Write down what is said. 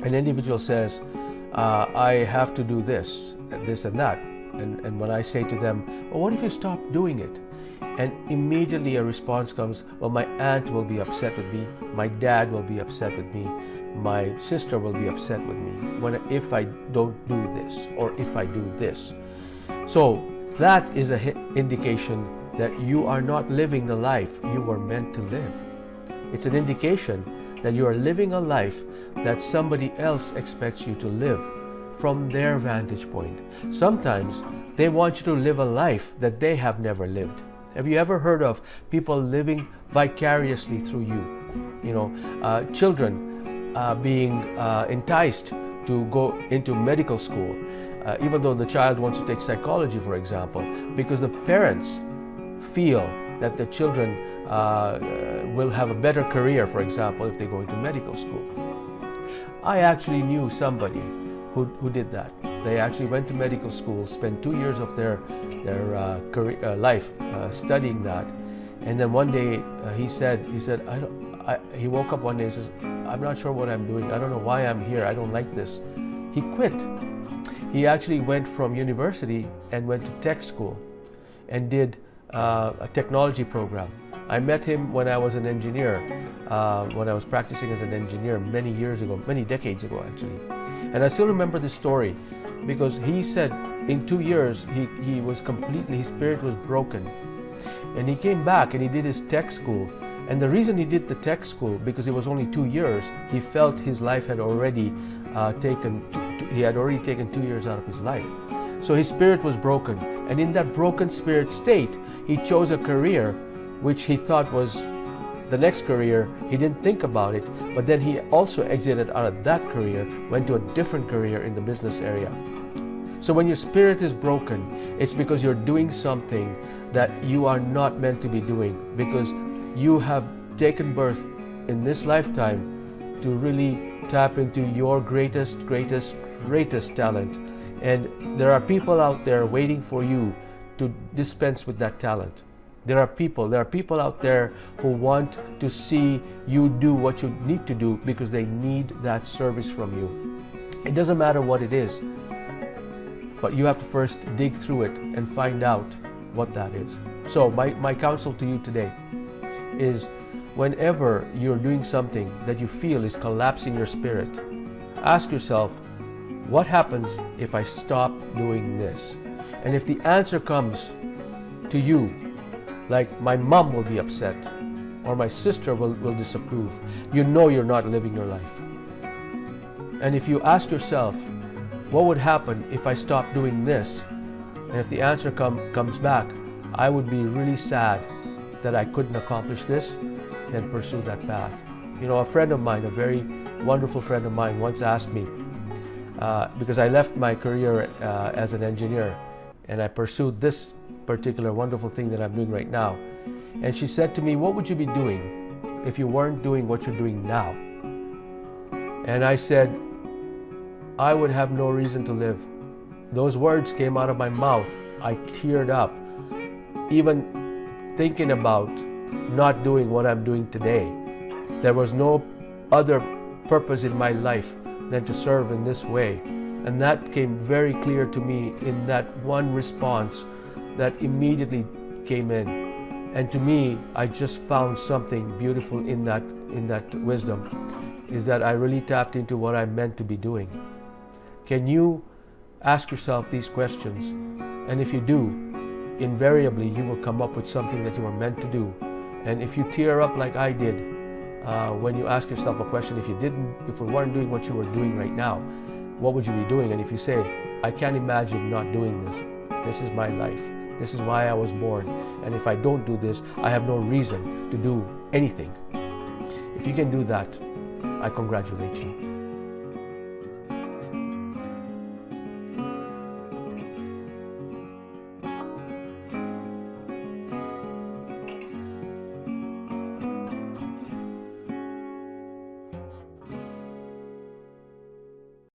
an individual says, I have to do this and that. And when I say to them, well, what if you stop doing it? And immediately a response comes, well, my aunt will be upset with me, my dad will be upset with me, my sister will be upset with me if I don't do this or if I do this. So that is an indication that you are not living the life you were meant to live. It's an indication that you are living a life that somebody else expects you to live from their vantage point. Sometimes they want you to live a life that they have never lived. Have you ever heard of people living vicariously through you? You know, children being enticed to go into medical school, even though the child wants to take psychology, for example, because the parents feel that the children will have a better career, for example, if they go into medical school. I actually knew somebody who did that. They actually went to medical school, spent 2 years of their career, life studying that, and then one day he said, he woke up one day and says, I'm not sure what I'm doing. I don't know why I'm here. I don't like this. He quit. He actually went from university and went to tech school and did a technology program. I met him when I was an engineer, when I was practicing as an engineer many years ago, many decades ago actually. And I still remember this story because he said in 2 years he was completely, his spirit was broken. And he came back and he did his tech school. And the reason he did the tech school, because it was only 2 years, he felt his life had already he had already taken 2 years out of his life. So his spirit was broken. And in that broken spirit state, he chose a career which he thought was the next career. He didn't think about it, but then he also exited out of that career, went to a different career in the business area. So when your spirit is broken, it's because you're doing something that you are not meant to be doing, because you have taken birth in this lifetime to really tap into your greatest talent. And there are people out there waiting for you to dispense with that talent. There are people out there who want to see you do what you need to do because they need that service from you. It doesn't matter what it is, but you have to first dig through it and find out what that is. So my counsel to you today is, whenever you're doing something that you feel is collapsing your spirit, ask yourself, what happens if I stop doing this? And if the answer comes to you, like my mom will be upset or my sister will disapprove, you know you're not living your life. And if you ask yourself, what would happen if I stop doing this? And if the answer comes back, I would be really sad that I couldn't accomplish this, then pursue that path. You know, a friend of mine, a very wonderful friend of mine, once asked me, because I left my career as an engineer and I pursued this particular wonderful thing that I'm doing right now. And she said to me, what would you be doing if you weren't doing what you're doing now? And I said, I would have no reason to live. Those words came out of my mouth. I teared up, even thinking about not doing what I'm doing today. There was no other purpose in my life than to serve in this way. And that came very clear to me in that one response that immediately came in. And to me, I just found something beautiful in that wisdom, is that I really tapped into what I'm meant to be doing. Can you ask yourself these questions? And if you do, invariably you will come up with something that you are meant to do. And if you tear up like I did when you ask yourself a question, if you weren't doing what you were doing right now, what would you be doing? And if you say, I can't imagine not doing this. This is my life. This is why I was born. And if I don't do this, I have no reason to do anything. If you can do that, I congratulate you.